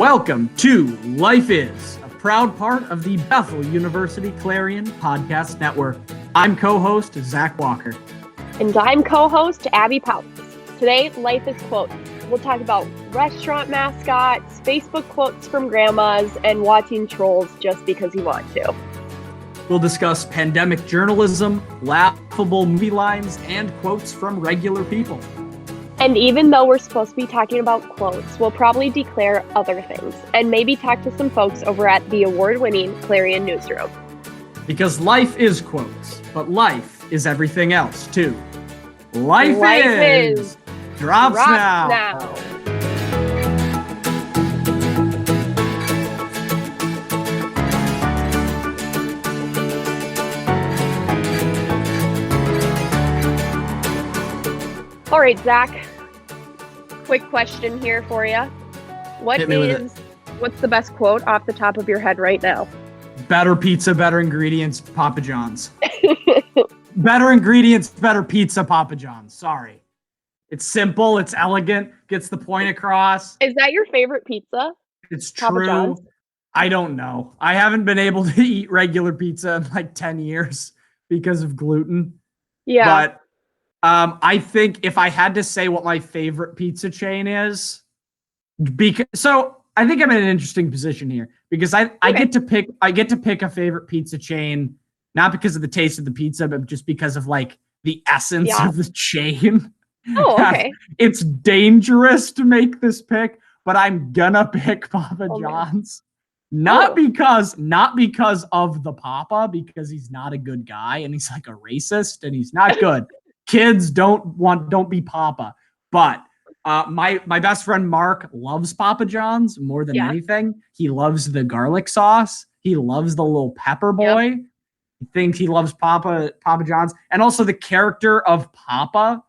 Welcome to Life Is, a proud part of the Bethel University Clarion Podcast Network. I'm co-host Zach Walker. And I'm co-host Abby Pautz. Today, Life is Quotes. We'll talk about restaurant mascots, Facebook quotes from grandmas, and watching trolls just because you want to. We'll discuss pandemic journalism, laughable movie lines, and quotes from regular people. And even though we're supposed to be talking about quotes, we'll probably declare other things and maybe talk to some folks over at the award-winning Clarion Newsroom. Because life is quotes, but life is everything else too. Life is drops now. All right, Zach. Quick question here for you. What's the best quote off the top of your head right now? Better pizza, better ingredients, Papa John's. Better ingredients, better pizza, Papa John's. Sorry. It's simple, it's elegant, gets the point across. Is that your favorite pizza? It's Papa true. John's? I don't know. I haven't been able to eat regular pizza in like 10 years because of gluten. Yeah. But I think if I had to say what my favorite pizza chain is, so I think I'm in an interesting position here because I get to pick a favorite pizza chain, not because of the taste of the pizza, but just because of like the essence of the chain. Oh, okay. It's dangerous to make this pick, but I'm gonna pick Papa John's. Not because of the Papa, because he's not a good guy and he's like a racist and he's not good. Kids don't be Papa. But my best friend Mark loves Papa John's more than anything. He loves the garlic sauce. He loves the little pepper boy. Yep. He thinks he loves Papa John's. And also the character of Papa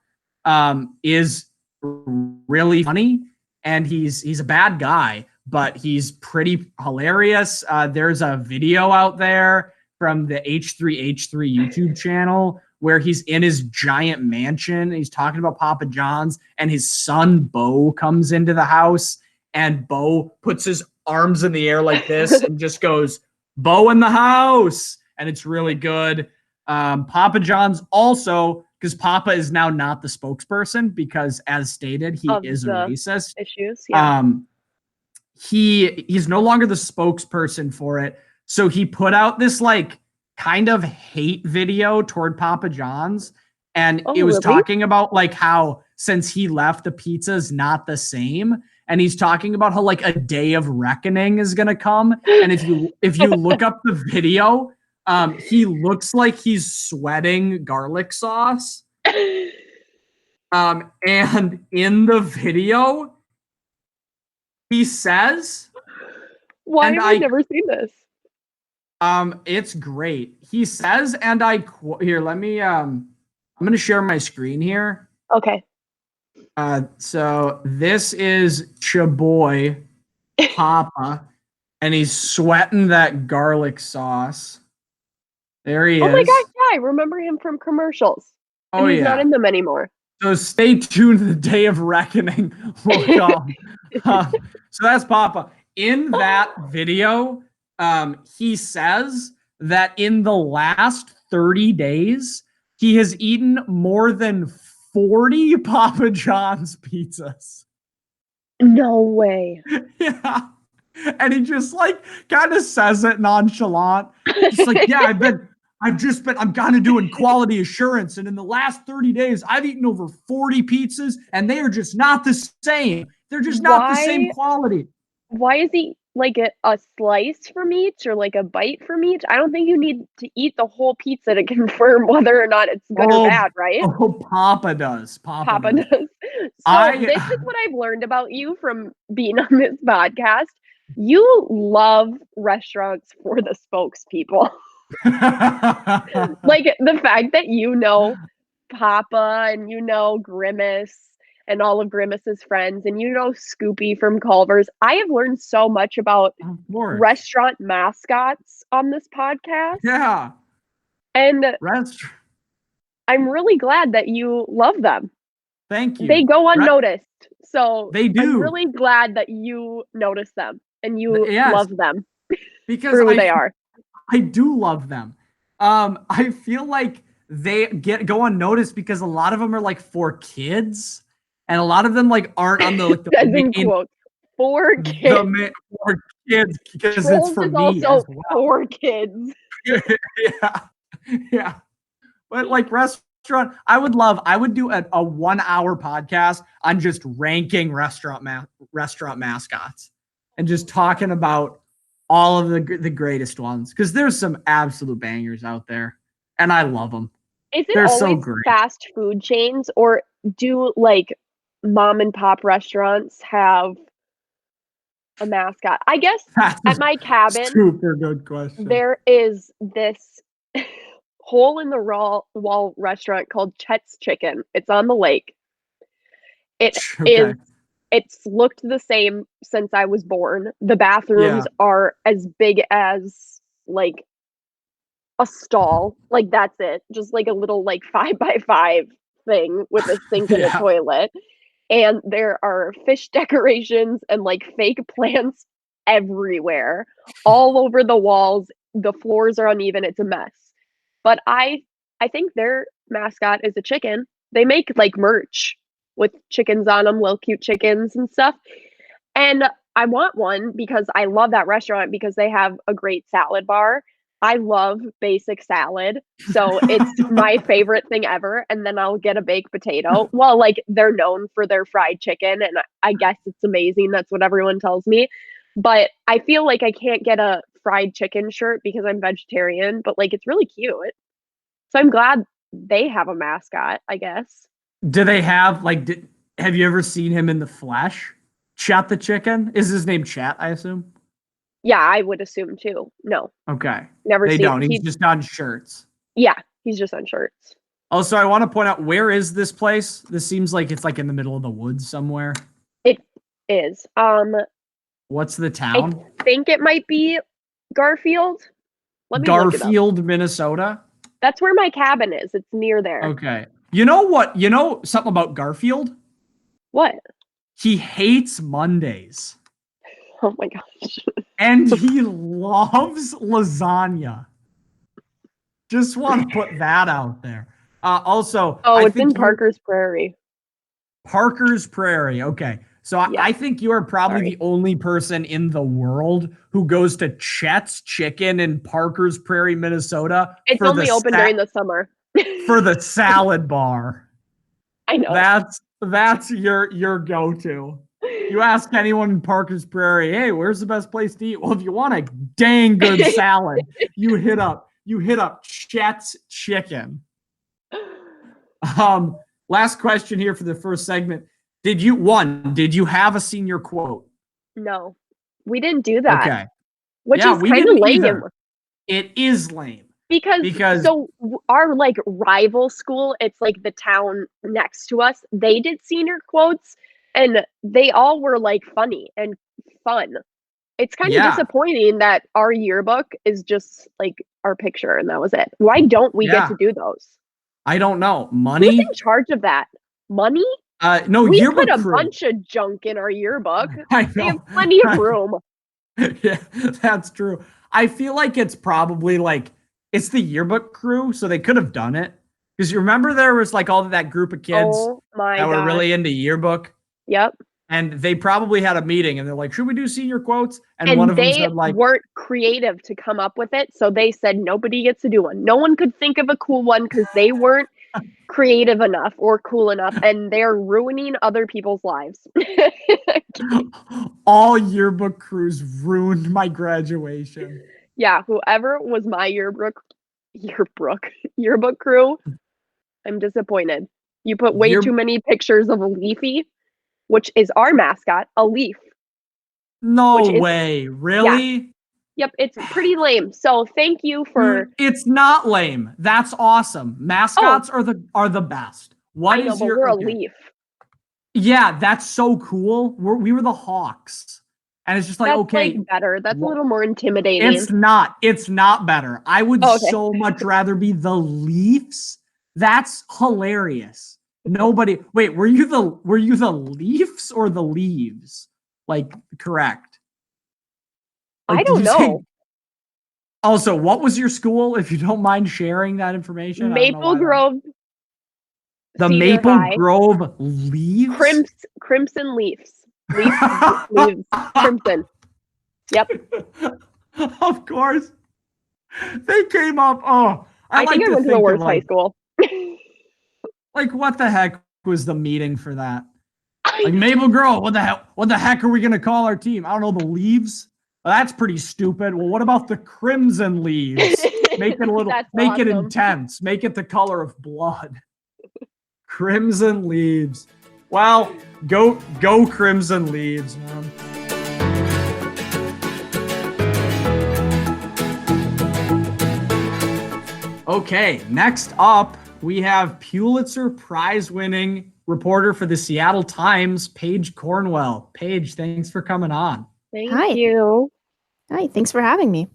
is really funny. And he's a bad guy, but he's pretty hilarious. There's a video out there from the H3H3 YouTube channel where he's in his giant mansion. He's talking about Papa John's, and his son, Bo, comes into the house, and Bo puts his arms in the air like this and just goes, "Bo in the house." And it's really good. Papa John's also, because Papa is now not the spokesperson, because as stated, he is a racist. Issues, yeah. He's no longer the spokesperson for it. So he put out this like kind of hate video toward Papa John's, and it was talking about like how since he left, the pizza's not the same, and he's talking about how like a day of reckoning is gonna come. And if you look up the video, he looks like he's sweating garlic sauce. And in the video, he says, "Why have I never seen this?" It's great. He says, and I quote here, let me, I'm going to share my screen here. Okay. So this is Chaboy Papa, and he's sweating that garlic sauce. There he is. Oh my gosh, yeah, I remember him from commercials. And he's not in them anymore. So stay tuned, the day of reckoning will come. So that's Papa. In that video, he says that in the last 30 days, he has eaten more than 40 Papa John's pizzas. No way. Yeah. And he just like kind of says it nonchalant. Just like, yeah, I'm kind of doing quality assurance. And in the last 30 days, I've eaten over 40 pizzas and they are just not the same. They're just not the same quality. Why is he like a slice from each or like a bite from each? I don't think you need to eat the whole pizza to confirm whether or not it's good or bad, right? Oh, Papa does. Papa does. So this is what I've learned about you from being on this podcast. You love restaurants for the spokespeople. Like the fact that you know Papa and you know Grimace and all of Grimace's friends, and you know Scoopy from Culver's. I have learned so much about restaurant mascots on this podcast. Yeah. And I'm really glad that you love them. Thank you. They go unnoticed. So They do. I'm really glad that you notice them and you love them because for who they are. I do love them. I feel like they go unnoticed because a lot of them are like for kids, and a lot of them like aren't on the like the in quotes for kids. For kids because Trolls it's for is me also as well. for kids. yeah. But like restaurant, I would do a 1 hour podcast on just ranking restaurant mascots and just talking about all of the greatest ones because there's some absolute bangers out there, and I love them. Is it always fast food chains, or do like mom and pop restaurants have a mascot? I guess at my cabin, super good question. There is this hole in the wall restaurant called Chet's Chicken. It's on the lake. It's looked the same since I was born. The bathrooms are as big as like a stall. Like that's it. Just like a little like 5x5 thing with a sink and a toilet. And there are fish decorations and like fake plants everywhere, all over the walls. The floors are uneven. It's a mess. But I think their mascot is a chicken. They make like merch with chickens on them, little cute chickens and stuff. And I want one because I love that restaurant because they have a great salad bar. I love basic salad, so it's my favorite thing ever. And then I'll get a baked potato. Well, like they're known for their fried chicken, and I guess it's amazing. That's what everyone tells me. But I feel like I can't get a fried chicken shirt because I'm vegetarian, but like it's really cute. So I'm glad they have a mascot, I guess. Do they have like have you ever seen him in the flesh? Chet the chicken? Is his name Chet, I assume? Yeah, I would assume too. No. Okay. Never they seen don't. He's just on shirts. Yeah, he's just on shirts. Also, I want to point out, where is this place? This seems like it's like in the middle of the woods somewhere. It is. What's the town? I think it might be Garfield. Let me Garfield, Minnesota. That's where my cabin is. It's near there. Okay. You know what? You know something about Garfield? What? He hates Mondays. Oh my gosh. And he loves lasagna. Just want to put that out there. Also, it's in Parker's Prairie. Parker's Prairie. Okay. So I think you are probably the only person in the world who goes to Chet's Chicken in Parker's Prairie, Minnesota. It's only open during the summer. For the salad bar. I know. That's your go-to. You ask anyone in Parker's Prairie, hey, where's the best place to eat? Well, if you want a dang good salad, you hit up Chet's Chicken. Last question here for the first segment. Did you have a senior quote? No, we didn't do that. Okay. Which is kind of lame. Either. It is lame. Because so our like rival school, it's like the town next to us, they did senior quotes and they all were like funny and fun. It's kind of disappointing that our yearbook is just like our picture and that was it. Why don't we get to do those? I don't know. Money? Who's in charge of that? Money? No, we yearbook put a crew. Bunch of junk in our yearbook. I know. They have plenty of room. Yeah, that's true. I feel like it's probably like it's the yearbook crew, so they could have done it. Because you remember there was like all of that group of kids that were really into yearbook. Yep. And they probably had a meeting and they're like, should we do senior quotes? And one of them said like, weren't creative to come up with it. So they said nobody gets to do one. No one could think of a cool one because they weren't creative enough or cool enough. And they're ruining other people's lives. All yearbook crews ruined my graduation. Yeah, whoever was my yearbook crew, I'm disappointed. You put way too many pictures of a Leafy, which is our mascot, a leaf. No way. Really? Yeah. Yep, it's pretty lame. So thank you for It's not lame. That's awesome. Mascots are the best. We're a leaf. Yeah, that's so cool. We were the Hawks. And it's just like, that's like better. That's a little more intimidating. It's not better. I would so much rather be the Leafs. That's hilarious. Nobody. Wait, were you the Leafs or the Leaves? Like, correct. Like, I don't know. Also, what was your school, if you don't mind sharing that information? I don't know Maple why Grove the Senior Maple High. Grove Leaves? Crimson Leafs. Leaves. Crimson. Yep. Of course. They came up. Oh, I think I went to the worst high school. Like, what the heck was the meeting for that? Like, Maple Grove, what the heck are we gonna call our team? I don't know, the Leaves? Well, that's pretty stupid. Well, what about the Crimson Leaves? Make it intense. Make it the color of blood. Crimson Leaves. Well, go Crimson Leaves, man. Okay, next up, we have Pulitzer Prize-winning reporter for the Seattle Times, Paige Cornwell. Paige, thanks for coming on. Thank you. Hi, thanks for having me.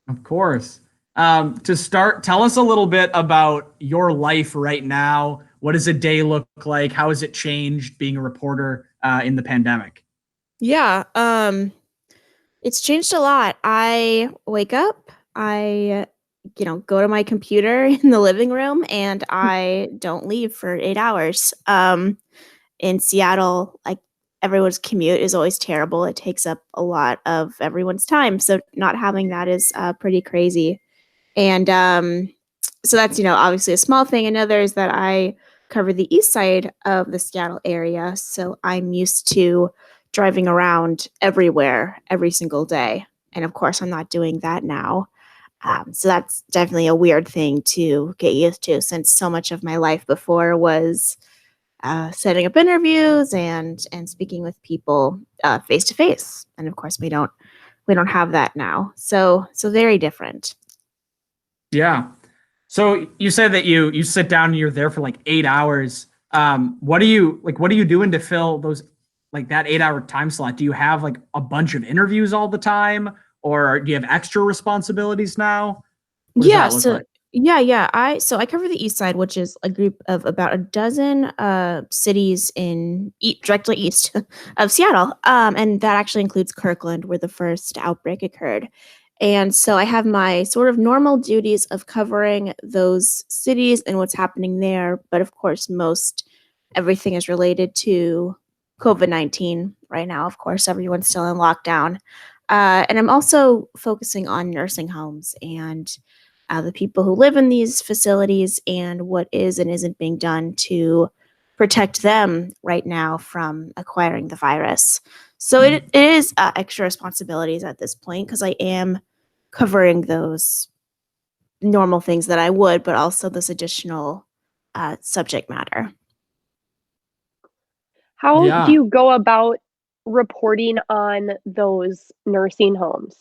Of course. To start, tell us a little bit about your life right now. What does a day look like? How has it changed being a reporter in the pandemic? Yeah, it's changed a lot. I wake up, I go to my computer in the living room, and I don't leave for 8 hours. In Seattle, like, everyone's commute is always terrible. It takes up a lot of everyone's time, so not having that is pretty crazy. And so that's, obviously a small thing. Another is that I cover the east side of the Seattle area, so I'm used to driving around everywhere every single day. And of course, I'm not doing that now. So that's definitely a weird thing to get used to, since so much of my life before was setting up interviews and speaking with people face to face. And of course, we don't have that now. So very different. Yeah. So you said that you sit down and you're there for like 8 hours. What are you doing to fill those, like, that 8 hour time slot? Do you have like a bunch of interviews all the time, or do you have extra responsibilities now? What does that look like? I cover the east side, which is a group of about a dozen cities directly east of Seattle, and that actually includes Kirkland, where the first outbreak occurred. And so I have my sort of normal duties of covering those cities and what's happening there. But of course, most everything is related to COVID-19 right now. Of course, everyone's still in lockdown. And I'm also focusing on nursing homes and the people who live in these facilities and what is and isn't being done to protect them right now from acquiring the virus. So it is extra responsibilities at this point, because I am covering those normal things that I would, but also this additional subject matter. How do you go about reporting on those nursing homes?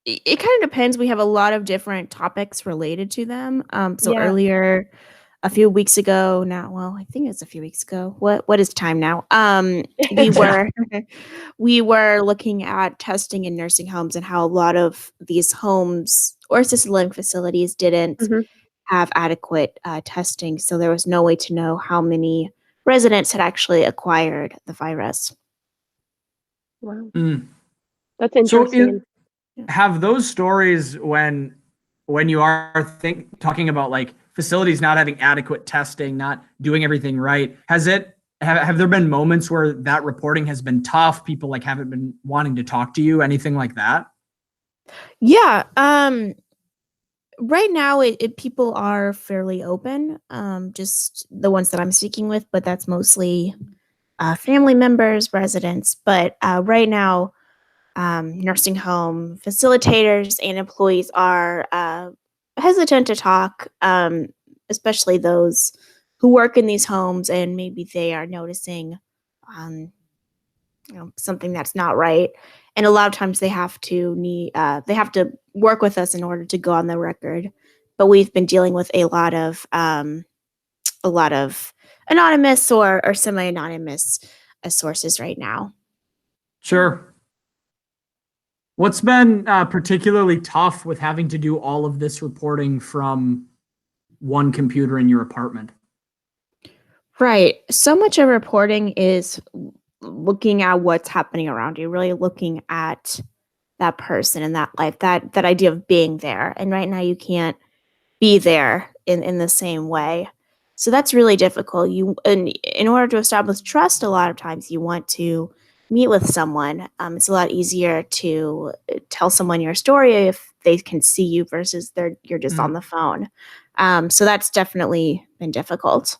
It kind of depends. We have a lot of different topics related to them. Earlier, a few weeks ago now, well, I think it's a few weeks ago. What is time now? We were looking at testing in nursing homes and how a lot of these homes or assisted living facilities didn't have adequate testing. So there was no way to know how many residents had actually acquired the virus. Wow. That's interesting. Have those stories, when you are talking about like facilities not having adequate testing, not doing everything right, have there been moments where that reporting has been tough? People like haven't been wanting to talk to you, anything like that? Yeah. Right now, people are fairly open. Just the ones that I'm speaking with, but that's mostly family members, residents. But right now, nursing home facilitators and employees are hesitant to talk, especially those who work in these homes, and maybe they are noticing something that's not right. And a lot of times they have to work with us in order to go on the record. But we've been dealing with a lot of anonymous or semi-anonymous sources right now. Sure. What's been particularly tough with having to do all of this reporting from one computer in your apartment. Right. So much of reporting is looking at what's happening around you, really looking at that person and that life, that idea of being there. And right now you can't be there in the same way. So that's really difficult. In order to establish trust, a lot of times you want to meet with someone. It's a lot easier to tell someone your story if they can see you versus you're just on the phone. So that's definitely been difficult.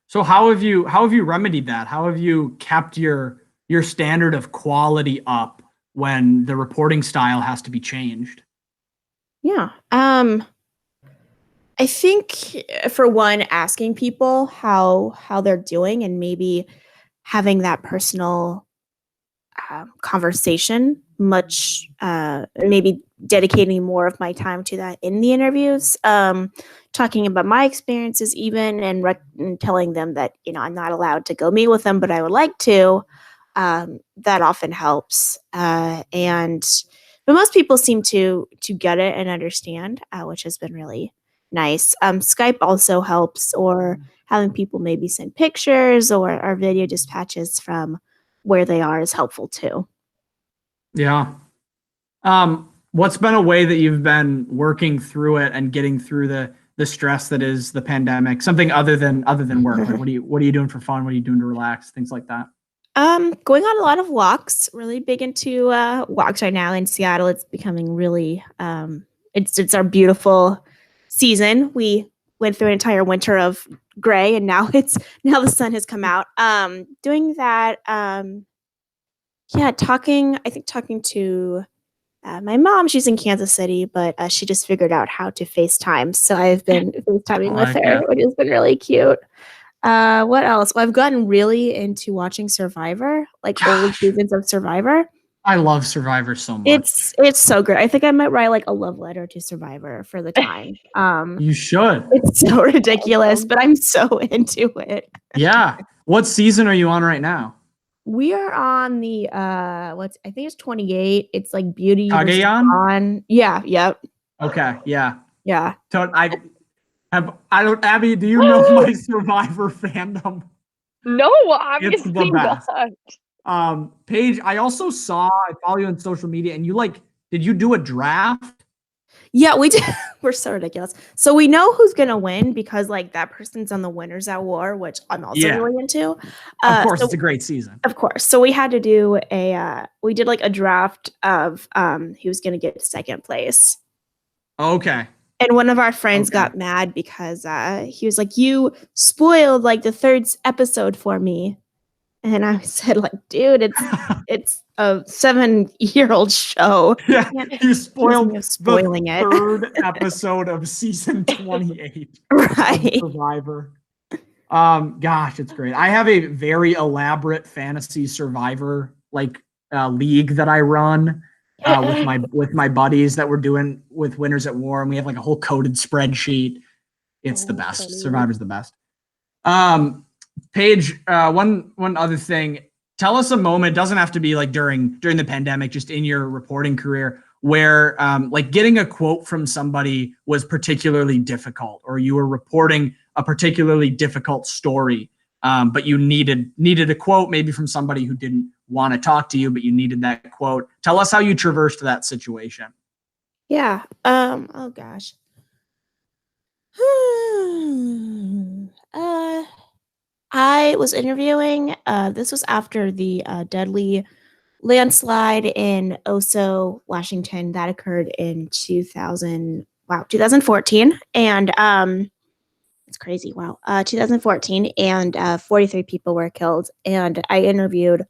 So how have you remedied that? How have you kept your standard of quality up when the reporting style has to be changed? Yeah. I think for one, asking people how they're doing and maybe having that personal conversation, much maybe dedicating more of my time to that in the interviews, talking about my experiences even, and telling them that I'm not allowed to go meet with them, but I would like to. That often helps, but most people seem to get it and understand, which has been really nice. Skype also helps, or having people maybe send pictures or video dispatches from where they are is helpful too. Yeah. What's been a way that you've been working through it and getting through the stress that is the pandemic? Something other than work. Like what are you doing for fun? What are you doing to relax? Things like that. Going on a lot of walks. Really big into walks right now in Seattle. It's becoming really it's our beautiful season. We went through an entire winter of gray, and now the sun has come out. Doing that. Yeah, talking to my mom. She's in Kansas City, but she just figured out how to FaceTime. So I've been FaceTiming with her, which has been really cute. What else? Well, I've gotten really into watching Survivor, like old seasons of Survivor. I love Survivor so much. It's so good. I think I might write like a love letter to Survivor for the time. You should. It's so ridiculous, but I'm so into it. Yeah. What season are you on right now? We are on the I think it's 28. It's like Beauty Kagayan? Yeah, yep. Okay, yeah. Yeah. So Abby, do you know my Survivor fandom? No, obviously it's the best. not. Paige, I also saw, I follow you on social media, and did you do a draft? Yeah, we did. We're so ridiculous. So we know who's gonna win because like that person's on the Winners at War, which I'm also really into. Of course, it's a great season. Of course. So we had to do we did like a draft of who was gonna get second place. Okay. And one of our friends got mad because he was like, "You spoiled like the third episode for me." And I said, like, dude, it's a 7-year-old show. Yeah, you spoiled spoiling the third episode of season 28 right. of Survivor. Gosh, it's great. I have a very elaborate fantasy Survivor league that I run with my buddies that we're doing with Winners at War, and we have like a whole coded spreadsheet. It's the best. Funny. Survivor's the best. Paige, one other thing. Tell us a moment. It doesn't have to be like during the pandemic, just in your reporting career, where like getting a quote from somebody was particularly difficult, or you were reporting a particularly difficult story, but you needed a quote maybe from somebody who didn't want to talk to you, but you needed that quote. Tell us how you traversed that situation. Yeah. Oh gosh. I was interviewing. This was after the deadly landslide in Oso, Washington, that occurred in 2014, and it's crazy. Wow, 2014, and 43 people were killed. And I interviewed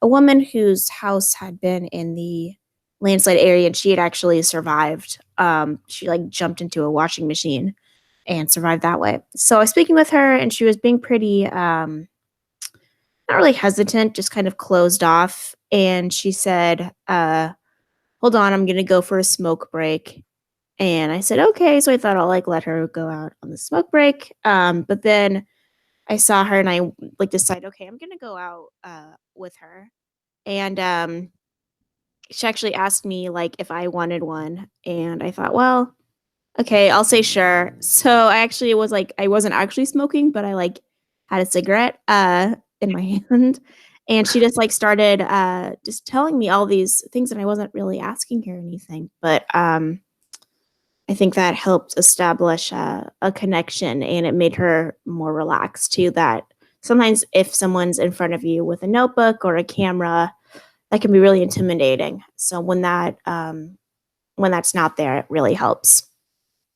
a woman whose house had been in the landslide area, and she had actually survived. She like jumped into a washing machine and survived that way. So I was speaking with her, and she was being pretty not really hesitant, just kind of closed off. And she said, hold on, I'm gonna go for a smoke break. And I said, okay. So I thought I'll like let her go out on the smoke break. But then I saw her and I like decided, okay, I'm gonna go out with her. And she actually asked me like if I wanted one. And I thought, well, Okay, I'll say sure. So I actually was like, I wasn't actually smoking, but I like had a cigarette in my hand. And she just like started just telling me all these things, and I wasn't really asking her anything. But I think that helped establish a connection, and it made her more relaxed too. That sometimes if someone's in front of you with a notebook or a camera, that can be really intimidating. So when that's not there, it really helps.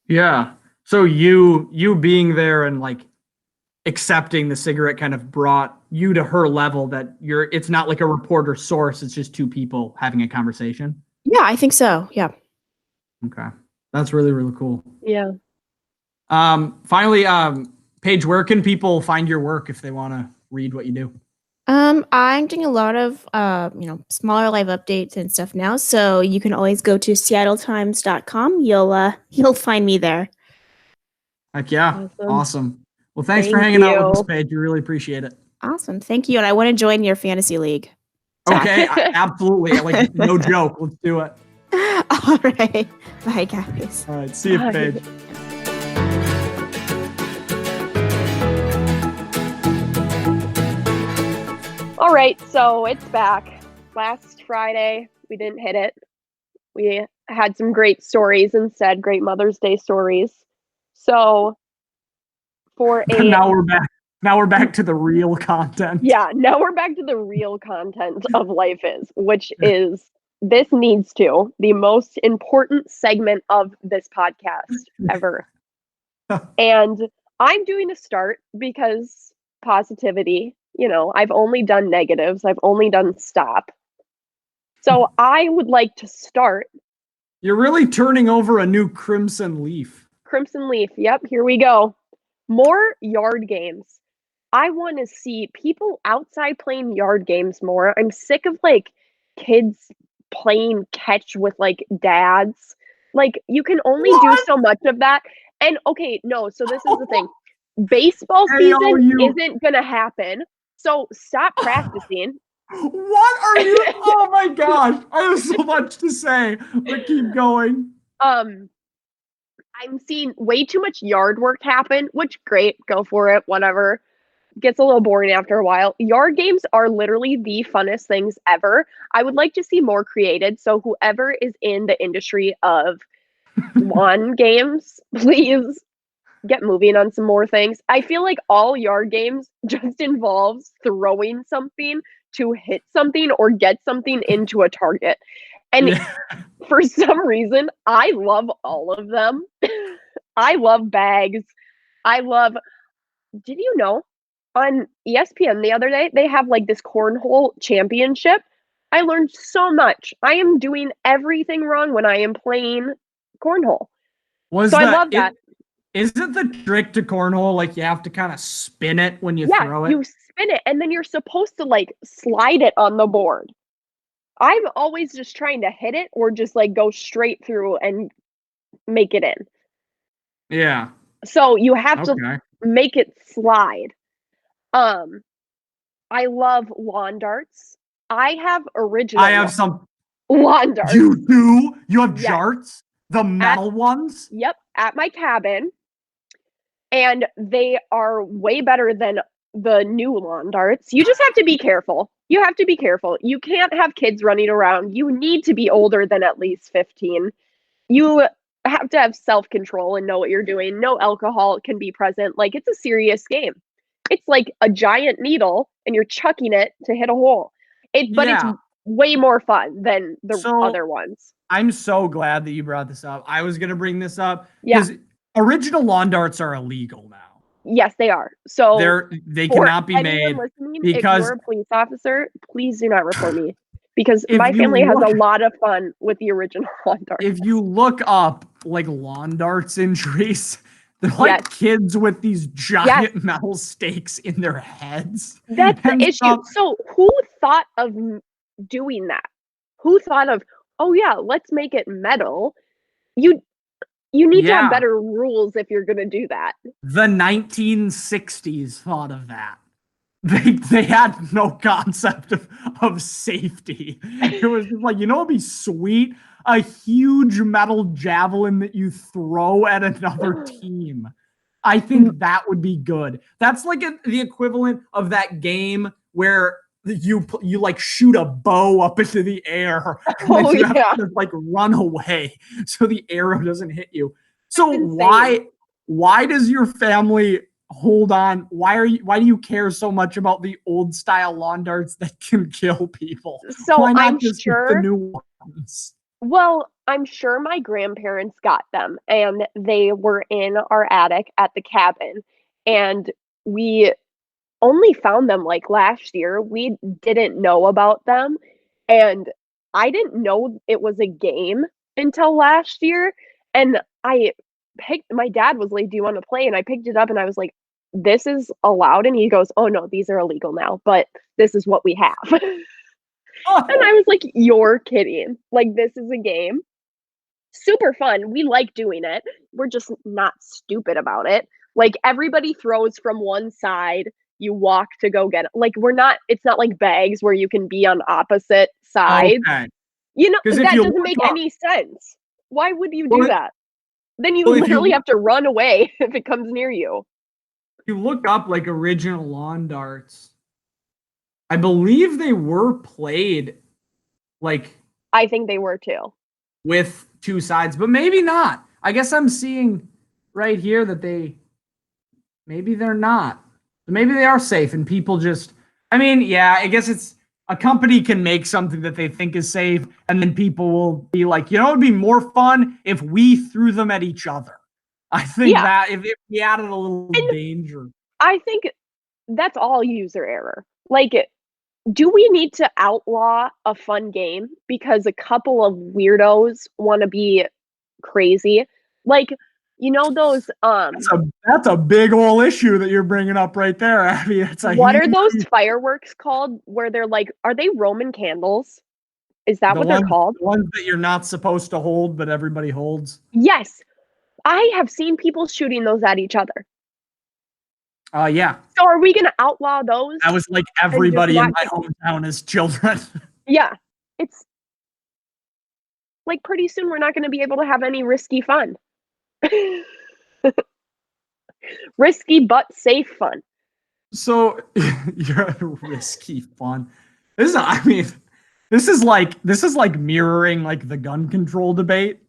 Yeah. So you being there and like accepting the cigarette kind of brought you to her level that it's not like a reporter source, it's just two people having a conversation. Yeah, I think so. Yeah. Okay. That's really, really cool. Yeah. Finally, Paige, where can people find your work if they want to read what you do? I'm doing a lot of smaller live updates and stuff now, so you can always go to seattletimes.com. You'll find me there. Heck yeah. Awesome. Well, thanks for Thank hanging out with you. us, Paige. We really appreciate it. Awesome. Thank you. And I want to join your fantasy league. Okay, absolutely. Like, no joke. Let's do it. All right. Bye, guys. All right. See you, Paige. All right, so it's back. Last Friday, we didn't hit it. We had some great stories instead, great Mother's Day stories. So for a now we're back. Now we're back to the real content. Yeah, now we're back to the real content of Life Is, which is this needs to the most important segment of this podcast ever. And I'm doing a start because positivity, I've only done negatives. I've only done stop. So I would like to start. You're really turning over a new crimson leaf. Crimson leaf. Yep, here we go. More yard games. I want to see people outside playing yard games more. I'm sick of like kids playing catch with like dads. Like you can only do so much of that. And okay, no, so this is the thing. Baseball season isn't going to happen. So stop practicing. What are you? Oh my gosh. I have so much to say, but keep going. I'm seeing way too much yard work happen, which great, go for it, whatever. Gets a little boring after a while. Yard games are literally the funnest things ever. I would like to see more created. So whoever is in the industry of lawn games, please get moving on some more things. I feel like all yard games just involves throwing something to hit something or get something into a target. And for some reason, I love all of them. I love bags. Did you know on ESPN the other day, they have like this cornhole championship? I learned so much. I am doing everything wrong when I am playing cornhole. I love that. Isn't the trick to cornhole like you have to kind of spin it when you throw it? You spin it and then you're supposed to like slide it on the board. I'm always just trying to hit it or just like go straight through and make it in. Yeah. So you have to make it slide. I love lawn darts. I have some lawn darts. You do? You have jarts? The metal ones? Yep, at my cabin. And they are way better than the new lawn darts. You just have to be careful. You have to be careful. You can't have kids running around. You need to be older than at least 15. You have to have self-control and know what you're doing. No alcohol can be present. Like, it's a serious game. It's like a giant needle and you're chucking it to hit a hole. It's way more fun than the other ones. I'm so glad that you brought this up. I was going to bring this up because original lawn darts are illegal now. Yes, they are. So they cannot be made because if you're a police officer, please do not report me because my family has a lot of fun with the original lawn darts. If you look up like lawn darts injuries, they're like kids with these giant metal stakes in their heads. That's the issue. So who thought of doing that? Who thought of, oh yeah, let's make it metal? You need to have better rules if you're going to do that. The 1960s thought of that. they had no concept of safety. It was just like, it'd be sweet, a huge metal javelin that you throw at another team. I think that would be good. That's like the equivalent of that game where you like shoot a bow up into the air and then you have to like run away so the arrow doesn't hit you. So why does your family hold on? Why do you care so much about the old style lawn darts that can kill people? So why not I'm just sure get the new ones? Well, I'm sure my grandparents got them, and they were in our attic at the cabin, and we only found them like last year. We didn't know about them, and I didn't know it was a game until last year. And my dad was like, "Do you want to play?" And I picked it up and I was like, "This is allowed?" And he goes, "Oh no, these are illegal now, but this is what we have." And I was like, "You're kidding. Like, this is a game." Super fun. We like doing it. We're just not stupid about it. Like, everybody throws from one side, you walk to go get it. Like, it's not like bags where you can be on opposite sides. Okay. That doesn't make any sense. Why would you do that? Then you literally have to run away if it comes near you. If you look up like original lawn darts, I believe they were played like. I think they were too. With two sides, but maybe not. I guess I'm seeing right here that maybe they're not. Maybe they are safe and people just, I guess it's a company can make something that they think is safe and then people will be like, it'd be more fun if we threw them at each other. I think that if we added a little danger. I think that's all user error. Like, do we need to outlaw a fun game because a couple of weirdos want to be crazy? Like, those That's a big old issue that you're bringing up right there, Abby. What are those fireworks called where they're like, are they Roman candles? Is that what they're called? The ones that you're not supposed to hold, but everybody holds? Yes. I have seen people shooting those at each other. Yeah. So are we going to outlaw those? That was like everybody in my hometown as children. Yeah. It's like pretty soon we're not going to be able to have any risky fun. Risky but safe fun. So you're risky fun. This is like mirroring like the gun control debate.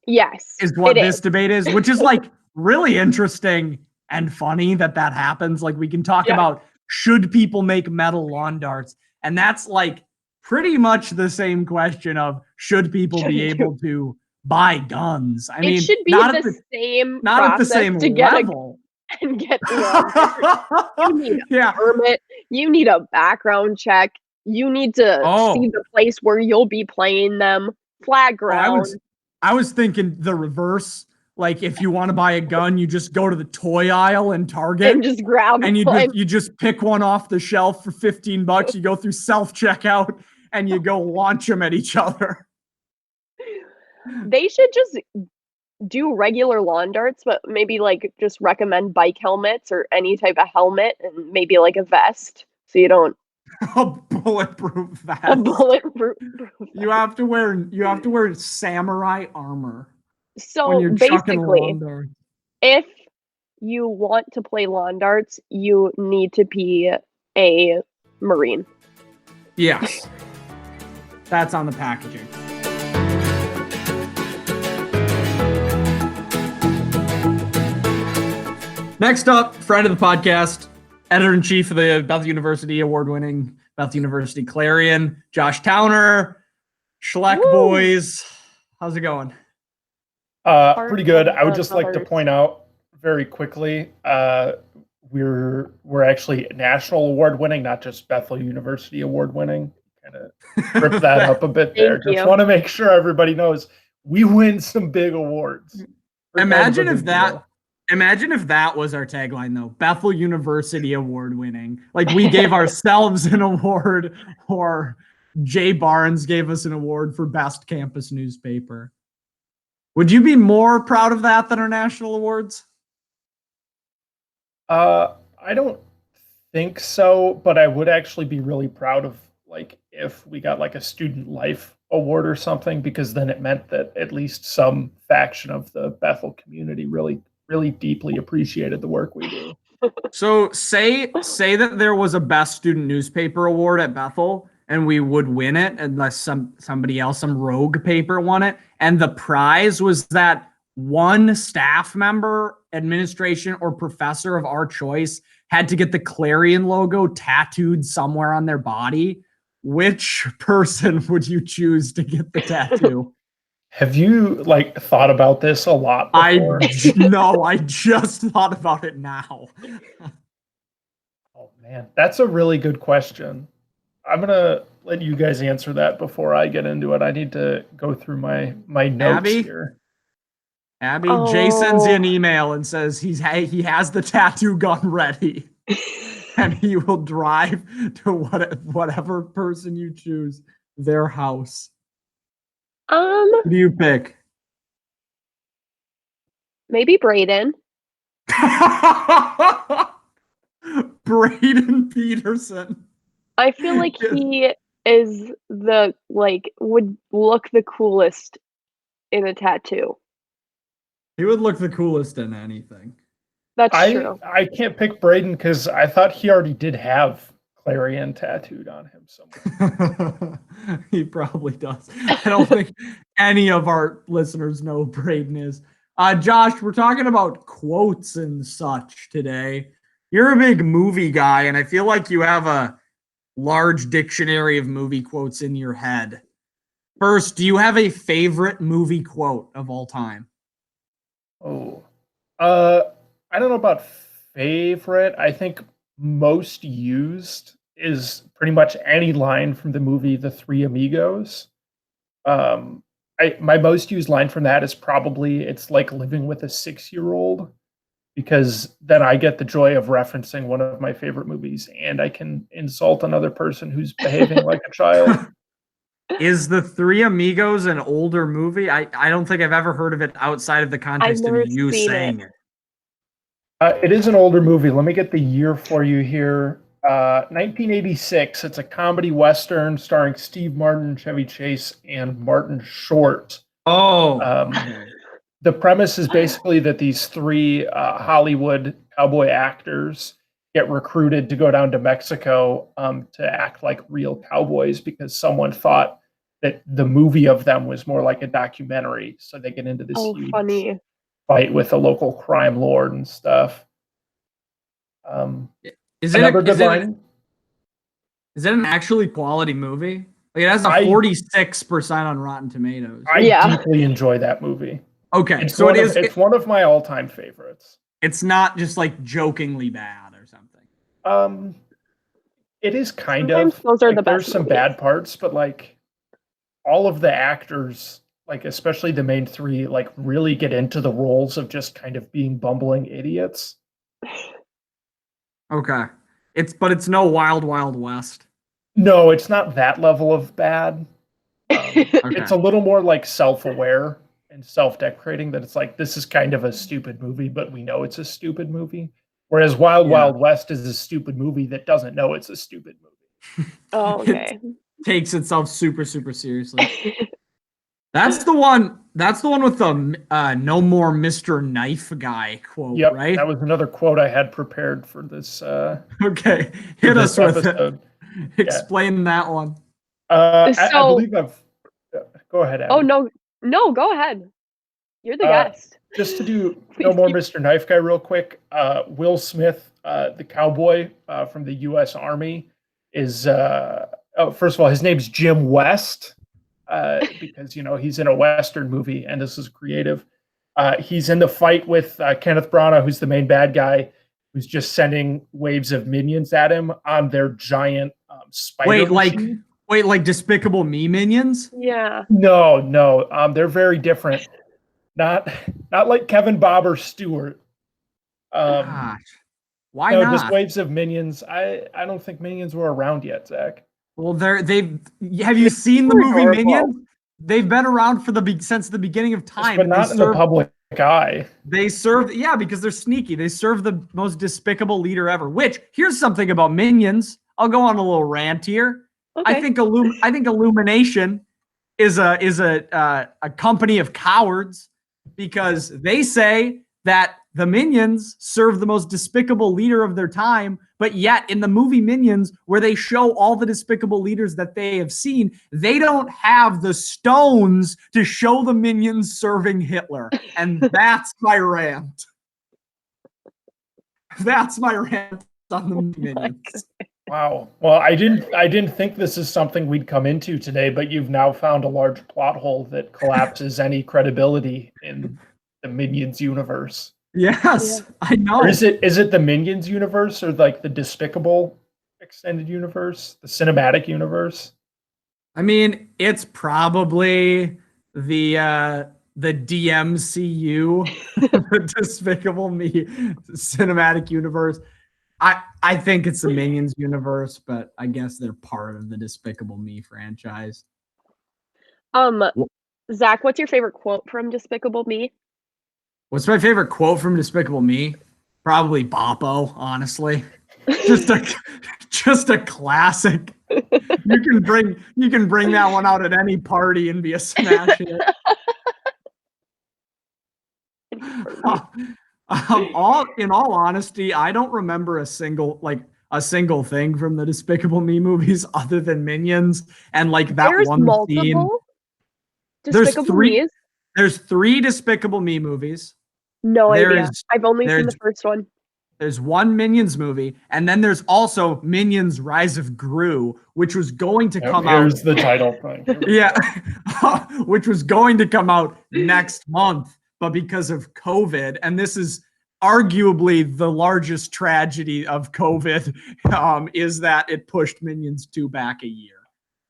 Yes. Is what this debate is, which is like really interesting and funny that happens. Like we can talk about should people make metal lawn darts? And that's like pretty much the same question of should people be able to buy guns? It should be not at the same level. And get you need a permit. You need a background check. You need to see the place where you'll be playing them. Flag ground. I was thinking the reverse. Like if you want to buy a gun, you just go to the toy aisle in Target and just grab and you just pick one off the shelf for $15. You go through self-checkout and you go launch them at each other. They should just do regular lawn darts, but maybe like just recommend bike helmets or any type of helmet and maybe like a vest so you don't a bulletproof vest. A bulletproof vest. You have to wear samurai armor. So basically, if you want to play lawn darts, you need to be a Marine. Yes. That's on the packaging. Next up, friend of the podcast, editor-in-chief of the Bethel University award-winning Bethel University Clarion, Josh Towner, Schleck Boys. How's it going? Pretty good. I would just like to point out very quickly, we're actually national award winning, not just Bethel University award winning. Kind of rip that up a bit there. Just want to make sure everybody knows we win some big awards. Imagine if that was our tagline though. Bethel University award winning. Like we gave ourselves an award, or Jay Barnes gave us an award for best campus newspaper. Would you be more proud of that than our national awards? I don't think so, but I would actually be really proud of like if we got like a student life award or something, because then it meant that at least some faction of the Bethel community really deeply appreciated the work we do. So say that there was a best student newspaper award at Bethel and we would win it unless somebody else, some rogue paper won it, and the prize was that one staff member, administration, or professor of our choice had to get the Clarion logo tattooed somewhere on their body. Which person would you choose to get the tattoo? Have you like thought about this a lot before? No, I just thought about it now. Oh man, that's a really good question. I'm gonna let you guys answer that before I get into it. I need to go through my notes here. Abby, Jay sends you an email and says he has the tattoo gun ready, and he will drive to whatever person you choose, their house. Who do you pick? Maybe Braden. Braden Peterson. I feel like he is would look the coolest in a tattoo. He would look the coolest in anything. That's true. I can't pick Braden because I thought he already did have Clarion tattooed on him somewhere. He probably does. I don't think any of our listeners know who Braden is. Josh, we're talking about quotes and such today. You're a big movie guy, and I feel like you have a large dictionary of movie quotes in your head. First, do you have a favorite movie quote of all time? Oh, I don't know about favorite. I think most used is pretty much any line from the movie The Three Amigos. My most used line from that is probably it's like living with a 6-year-old, because then I get the joy of referencing one of my favorite movies and I can insult another person who's behaving like a child. Is The Three Amigos an older movie? I don't think I've ever heard of it outside of the context of you saying it. It is an older movie. Let me get the year for you here. 1986. It's a comedy western starring Steve Martin, Chevy Chase, and Martin Short. The premise is basically that these three Hollywood cowboy actors get recruited to go down to Mexico to act like real cowboys because someone thought that the movie of them was more like a documentary. So they get into this huge fight with a local crime lord and stuff. Is it an actually quality movie? Like, it has a 46% on Rotten Tomatoes. I deeply enjoy that movie. Okay, it's one of my all-time favorites. It's not just like jokingly bad or something. It is kind Sometimes of. Those are the best. There's some bad parts, but like all of the actors, like especially the main three, like really get into the roles of just kind of being bumbling idiots. Okay. It's no Wild Wild West. No, it's not that level of bad. It's a little more like self-aware and self-deprecating, that it's like, this is kind of a stupid movie, but we know it's a stupid movie. Whereas Wild Wild West is a stupid movie that doesn't know it's a stupid movie. Oh, okay. It takes itself super, super seriously. That's the one with the no more Mr. Knife guy quote, right? That was another quote I had prepared for this. Okay, hit us with it. Explain that one. I believe I've. Go ahead, Abby. Oh, no, go ahead. You're the guest. Just to do No More Mr. Knife Guy real quick. Will Smith, the cowboy from the U.S. Army, is first of all, his name's Jim West. Because he's in a Western movie and this is creative. He's in the fight with Kenneth Branagh, who's the main bad guy, who's just sending waves of minions at him on their giant spider machine. Wait, like Despicable Me minions? Yeah. No, they're very different. Not like Kevin, Bob, or Stewart. Gosh, why not? Just waves of minions. I don't think minions were around yet, Zach. Well, have you seen the movie Minions? They've been around since the beginning of time. But not in the public guy. They serve, yeah, because they're sneaky. They serve the most despicable leader ever. Which, here's something about Minions. I'll go on a little rant here. Okay. I think Illumination is a company of cowards because they say that the Minions serve the most despicable leader of their time, but yet in the movie Minions, where they show all the despicable leaders that they have seen, they don't have the stones to show the Minions serving Hitler. And that's my rant. That's my rant on the Minions. Wow. Well, I didn't think this is something we'd come into today, but you've now found a large plot hole that collapses any credibility in the Minions universe. Yes, yeah. I know. Or is it the Minions universe or like the Despicable extended universe, the cinematic universe? I mean, it's probably the DMCU, the Despicable Me cinematic universe. I think it's the Minions universe, but I guess they're part of the Despicable Me franchise. Zach, what's your favorite quote from Despicable Me? What's my favorite quote from Despicable Me? Probably Boppo, honestly. Just a classic. You can bring that one out at any party and be a smash hit. In all honesty, I don't remember a single thing from the Despicable Me movies other than Minions and like that There's one multiple scene. There's three Despicable Me movies. No idea. I've only seen the first one. There's one Minions movie, and then there's also Minions Rise of Gru, which was going to come out. Here's the title thing. Yeah, which was going to come out next month, but because of COVID, and this is arguably the largest tragedy of COVID, is that it pushed Minions 2 back a year.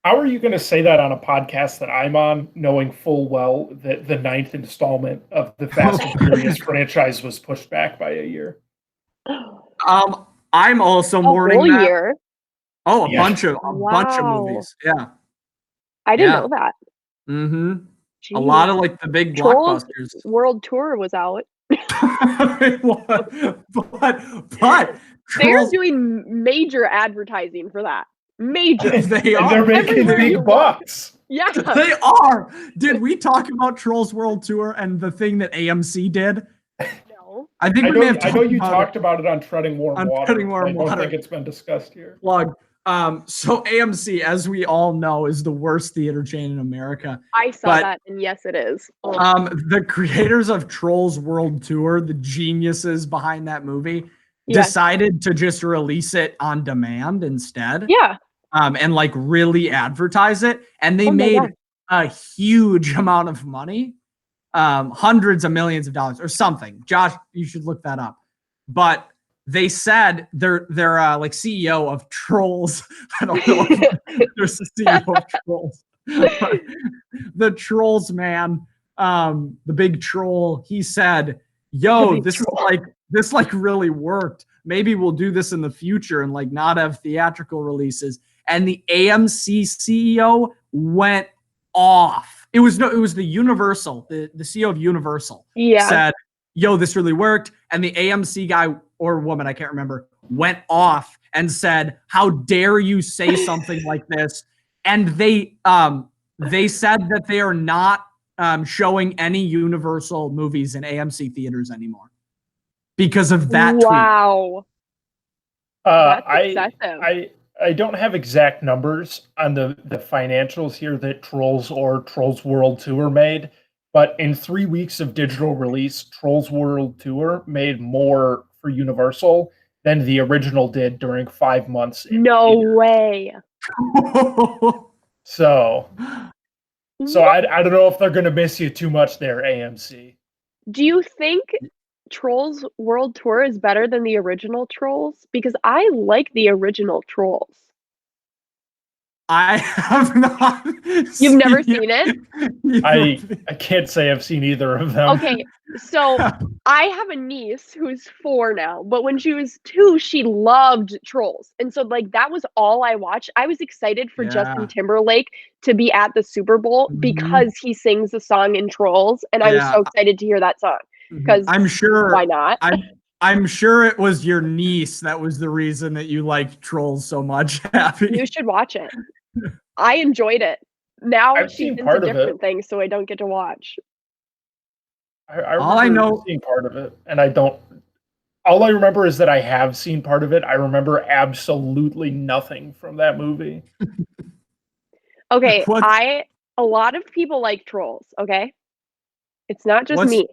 How are you going to say that on a podcast that I'm on, knowing full well that the 9th installment of the Fast and Furious franchise was pushed back by a year? I'm also mourning that. Year. Oh, a bunch of movies. Yeah. I didn't know that. Mm-hmm. Jeez. A lot of like the big Trolls blockbusters. World Tour was out. but they're doing major advertising for that. Major. They are. They're making big bucks. Yeah. They are. Did we talk about Trolls World Tour and the thing that AMC did? No. I think we may have I know you talked about it on Treading Warm Water. Treading Warm Water. I don't think it's been discussed here. Plug. So AMC, as we all know, is the worst theater chain in America. I saw that, and yes, it is. The creators of Trolls World Tour, the geniuses behind that movie, decided to just release it on demand instead. Yeah. And like really advertise it, and they made a huge amount of money, hundreds of millions of dollars or something. Josh, you should look that up. But they said they're like CEO of Trolls. I don't know if there's a CEO of Trolls. The Trolls man, the big troll, he said, yo, this really worked. Maybe we'll do this in the future and like not have theatrical releases. And the AMC CEO went off. It was the Universal, the CEO of Universal said, yo, this really worked. And the AMC guy or woman, I can't remember, went off and said, how dare you say something like this? And they said that they are not showing any Universal movies in AMC theaters anymore because of that tweet. Wow. That's excessive. I don't have exact numbers on the financials here that Trolls or Trolls World Tour made, but in 3 weeks of digital release, Trolls World Tour made more for Universal than the original did during 5 months. No way. So I don't know if they're going to miss you too much there, AMC. Do you think Trolls World Tour is better than the original Trolls? Because I like the original Trolls. I have not. You've never seen it? I can't say I've seen either of them. Okay, so I have a niece who's 4 now, but when she was 2, she loved Trolls. And so like that was all I watched. I was excited for Justin Timberlake to be at the Super Bowl because he sings the song in Trolls, and I was so excited to hear that song. because I'm sure. Why not? I'm sure it was your niece that was the reason that you liked Trolls so much, Abby. You should watch it. I enjoyed it. Now I've she's seen into part of different things, so I don't get to watch. I remember seeing part of it, and I don't. All I remember is that I have seen part of it. I remember absolutely nothing from that movie. Okay, a lot of people like Trolls, okay? It's not just me.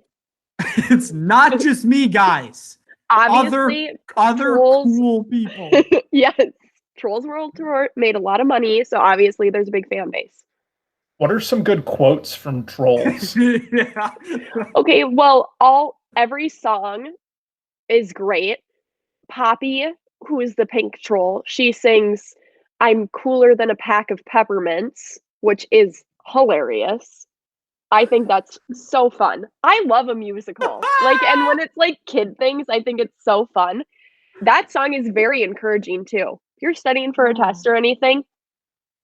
It's not just me, guys. Obviously, other Trolls, cool people. Yes. Trolls World Tour made a lot of money, so obviously there's a big fan base. What are some good quotes from Trolls? Yeah. Okay, well, every song is great. Poppy, who is the pink troll, she sings "I'm cooler than a pack of peppermints," which is hilarious. I think that's so fun. I love a musical. And when it's like kid things, I think it's so fun. That song is very encouraging too. If you're studying for a test or anything,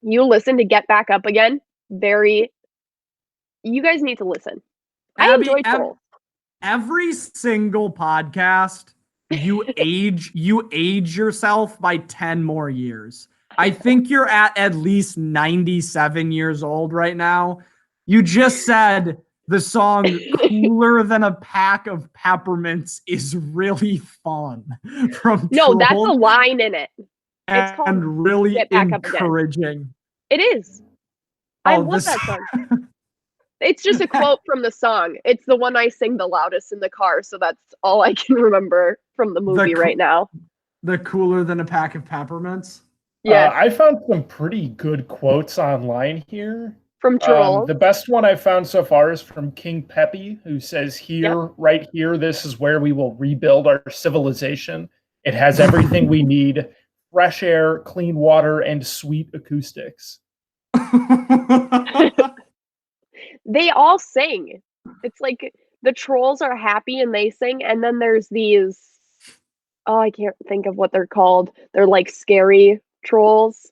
you listen to Get Back Up Again. You guys need to listen. I enjoy Trolls. Every single podcast, you age yourself by 10 more years. I think you're at least 97 years old right now. You just said the song "Cooler Than a Pack of Peppermints" is really fun. No, that's a line in it. It's called really Get Back Up encouraging. Again. It is. I love that song. It's just a quote from the song. It's the one I sing the loudest in the car, so that's all I can remember from the movie right now. The "Cooler Than a Pack of Peppermints"? Yeah. I found some pretty good quotes online here. From Trolls. The best one I found so far is from King Peppy, who says, right here, this is where we will rebuild our civilization. It has everything we need: fresh air, clean water, and sweet acoustics. They all sing. It's like the trolls are happy and they sing, and then there's these, I can't think of what they're called. They're like scary trolls.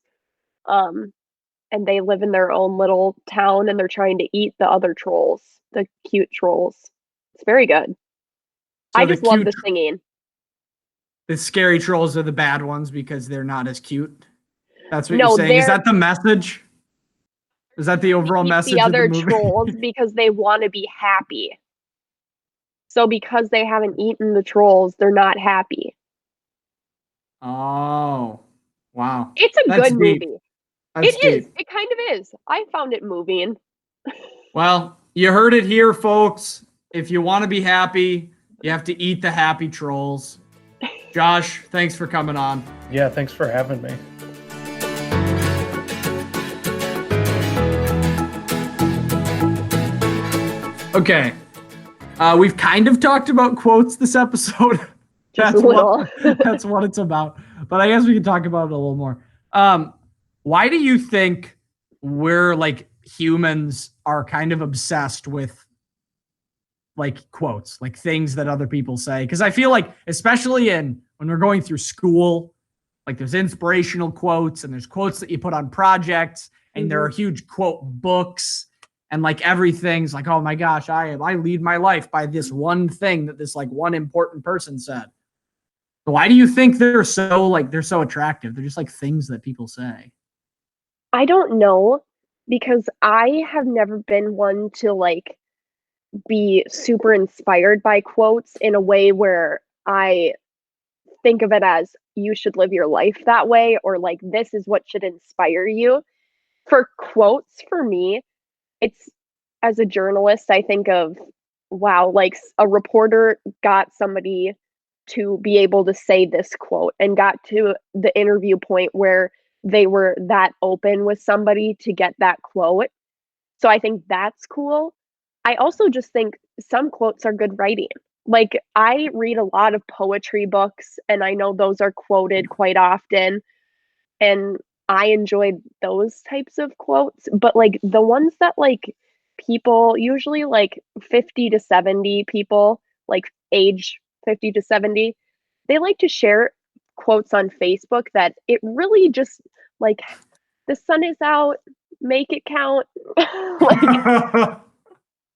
And they live in their own little town and they're trying to eat the other trolls, the cute trolls. It's very good. So I just love the singing. The scary trolls are the bad ones because they're not as cute. That's what you're saying. Is that the message? Is that the overall message the other of the movie? Trolls because they want to be happy. So because they haven't eaten the trolls, they're not happy. Oh, wow. It's a good movie. That's deep. It kind of is. I found it moving. Well, you heard it here, folks. If you want to be happy, you have to eat the happy trolls. Josh, thanks for coming on. Yeah, thanks for having me. Okay. We've kind of talked about quotes this episode. Just a little. That's what it's about. But I guess we can talk about it a little more. Why do you think we're like humans are kind of obsessed with like quotes, like things that other people say? Because I feel like, especially when we're going through school, like there's inspirational quotes and there's quotes that you put on projects, and there are huge quote books, and like everything's like, oh my gosh, I lead my life by this one thing that this like one important person said. Why do you think they're so attractive? They're just like things that people say. I don't know, because I have never been one to like be super inspired by quotes in a way where I think of it as you should live your life that way, or like this is what should inspire you. For quotes, for me, it's, as a journalist, I think of, wow, like a reporter got somebody to be able to say this quote and got to the interview point where they were that open with somebody to get that quote. So I think that's cool. I also just think some quotes are good writing. Like, I read a lot of poetry books, and I know those are quoted quite often, and I enjoy those types of quotes. But like the ones that like people, usually like 50 to 70 people, like age 50 to 70, they like to share quotes on Facebook that it really just like, the sun is out, make it count. Like,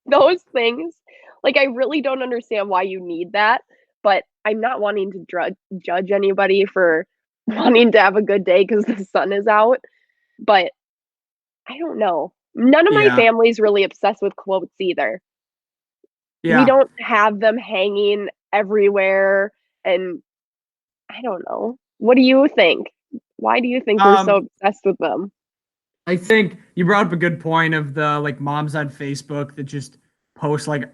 those things, like, I really don't understand why you need that, but I'm not wanting to judge anybody for wanting to have a good day because the sun is out, but I don't know. None of my family's really obsessed with quotes either. We don't have them hanging everywhere, and I don't know. What do you think? Why do you think we're so obsessed with them? I think you brought up a good point of the like moms on Facebook that just post like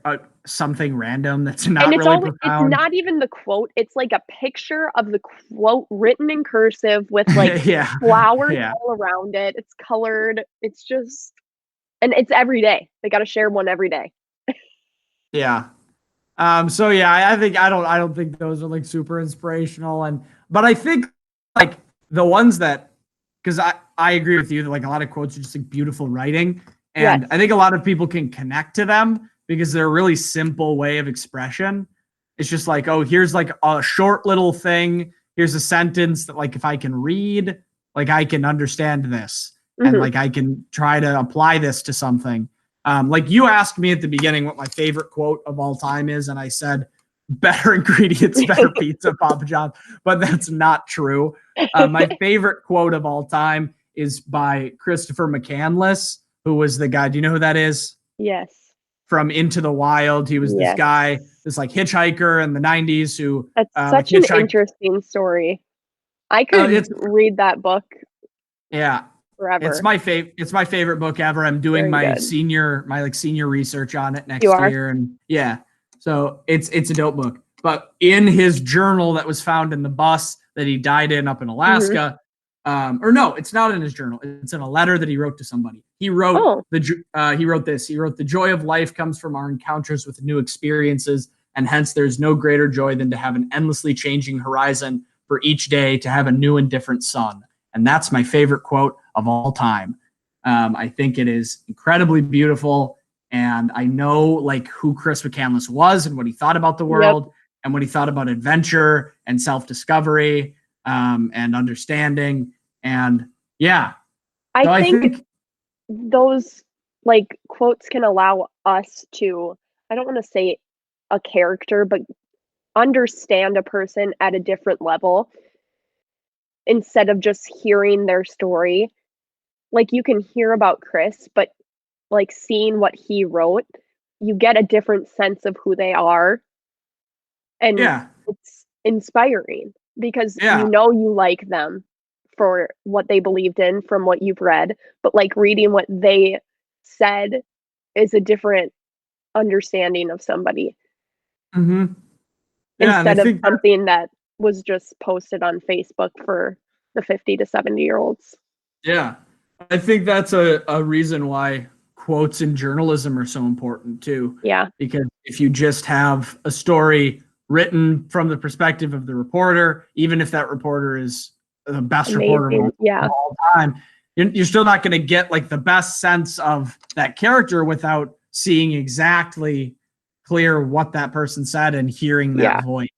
something random that's not and it's really always, profound. it's not even the quote. It's like a picture of the quote written in cursive with like flowers all around it. It's colored. It's just, and it's every day. They got to share one every day. Yeah. So yeah, I don't think those are like super inspirational, but I think like the ones that, because I agree with you that like a lot of quotes are just like beautiful writing, and I think a lot of people can connect to them because they're a really simple way of expression. It's just like, oh, here's like a short little thing. Here's a sentence that like if I can read, like I can understand this, and like I can try to apply this to something. Like you asked me at the beginning what my favorite quote of all time is, and I said, better ingredients, better pizza, Papa John's, but that's not true. My favorite quote of all time is by Christopher McCandless, who was the guy. Do you know who that is? Yes. From Into the Wild. He was this guy, this like hitchhiker in the 90s who. That's such an interesting story. I could read that book. Yeah. Forever. It's my favorite book ever. I'm doing my senior research on it next year, and so it's a dope book. But in his journal that was found in the bus that he died in up in Alaska, or no, it's not in his journal. It's in a letter that he wrote to somebody. He wrote he wrote this. He wrote, "The joy of life comes from our encounters with new experiences, and hence there's no greater joy than to have an endlessly changing horizon for each day, to have a new and different sun." And that's my favorite quote of all time. I think it is incredibly beautiful. And I know like who Chris McCandless was and what he thought about the world and what he thought about adventure and self-discovery and understanding. And I think those like quotes can allow us to, I don't want to say a character, but understand a person at a different level instead of just hearing their story. Like you can hear about Chris, but like seeing what he wrote, you get a different sense of who they are. And it's inspiring because you know you like them for what they believed in from what you've read, but like reading what they said is a different understanding of somebody. Instead of something that was just posted on Facebook for the 50 to 70-year-olds. Yeah. I think that's a reason why quotes in journalism are so important too. Yeah. Because if you just have a story written from the perspective of the reporter, even if that reporter is the best reporter of all time, you're still not going to get like the best sense of that character without seeing exactly clear what that person said and hearing that voice.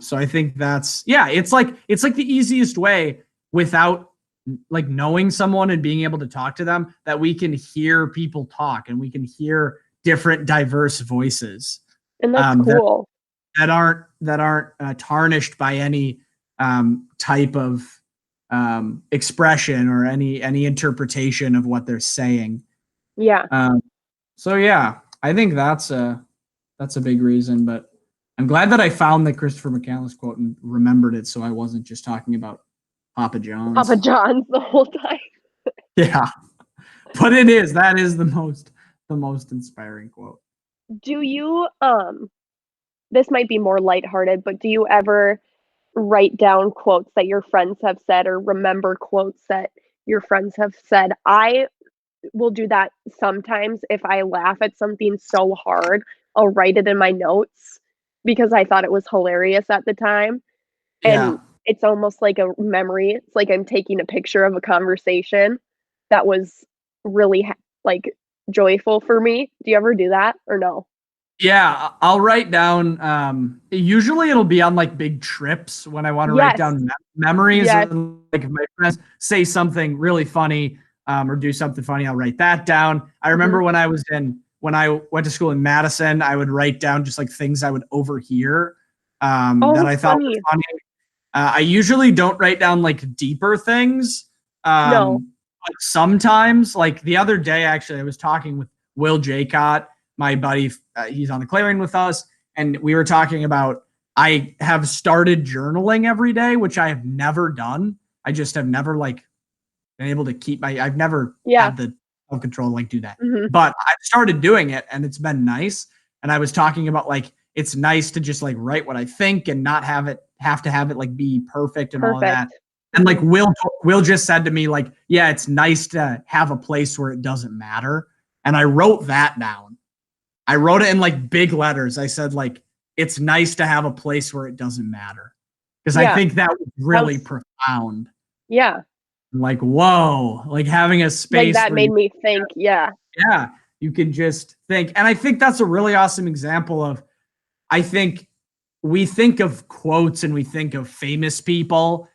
So I think that's it's like the easiest way without like knowing someone and being able to talk to them that we can hear people talk and we can hear different diverse voices. And that's cool. That aren't tarnished by any type of expression or any interpretation of what they're saying. Yeah. So I think that's a big reason, but I'm glad that I found the Christopher McCandless quote and remembered it so I wasn't just talking about Papa John's. Papa John's the whole time. Yeah. But that is the most inspiring quote. Do you this might be more lighthearted, but do you ever write down quotes that your friends have said or remember quotes that your friends have said? I will do that sometimes if I laugh at something so hard. I'll write it in my notes because I thought it was hilarious at the time. And it's almost like a memory. It's like I'm taking a picture of a conversation that was really like joyful for me. Do you ever do that or no? Yeah, I'll write down. Usually it'll be on like big trips when I want to write down memories. Like if my friends say something really funny or do something funny, I'll write that down. I remember when I was in when I went to school in Madison, I would write down just like things I would overhear that I thought was funny. I usually don't write down like deeper things. No. But sometimes, like the other day, actually, I was talking with Will Jaycott, my buddy. He's on the Clarion with us. And we were talking about, I have started journaling every day, which I have never done. I just have never like been able to keep I've never had the self-control to like do that. Mm-hmm. But I've started doing it and it's been nice. And I was talking about like, it's nice to just like write what I think and not have to have it like be perfect and all of that. And like Will just said to me like, yeah, it's nice to have a place where it doesn't matter. And I wrote that down. I wrote it in like big letters. I said like, it's nice to have a place where it doesn't matter. Because I think that was really profound. Yeah. Like, whoa, like having a space. Like that made me think, yeah. Yeah, you can just think. And I think that's a really awesome example of, I think we think of quotes and we think of famous people,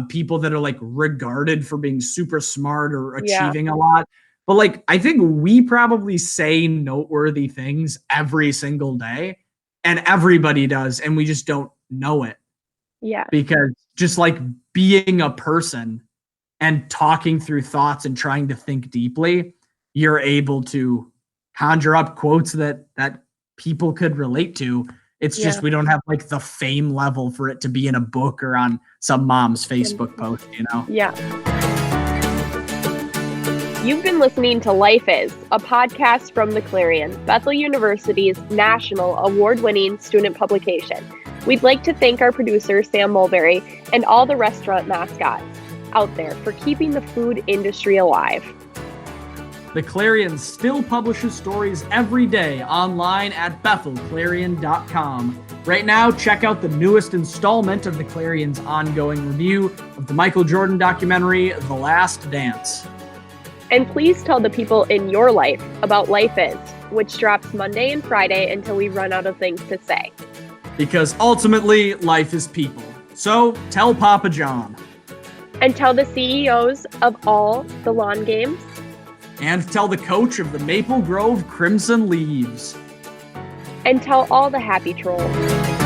people that are like regarded for being super smart or achieving a lot. But like, I think we probably say noteworthy things every single day and everybody does. And we just don't know it. Yeah. Because just like being a person and talking through thoughts and trying to think deeply, you're able to conjure up quotes that people could relate to. It's just, we don't have like the fame level for it to be in a book or on some mom's Facebook post, you know? Yeah. You've been listening to Life Is, a podcast from the Clarion, Bethel University's national award-winning student publication. We'd like to thank our producer, Sam Mulberry, and all the restaurant mascots out there for keeping the food industry alive. The Clarion still publishes stories every day online at BethelClarion.com. Right now, check out the newest installment of the Clarion's ongoing review of the Michael Jordan documentary, The Last Dance. And please tell the people in your life about Life Is, which drops Monday and Friday until we run out of things to say. Because ultimately, life is people. So tell Papa John. And tell the CEOs of all the lawn games. And tell the coach of the Maple Grove Crimson Leaves. And tell all the happy trolls.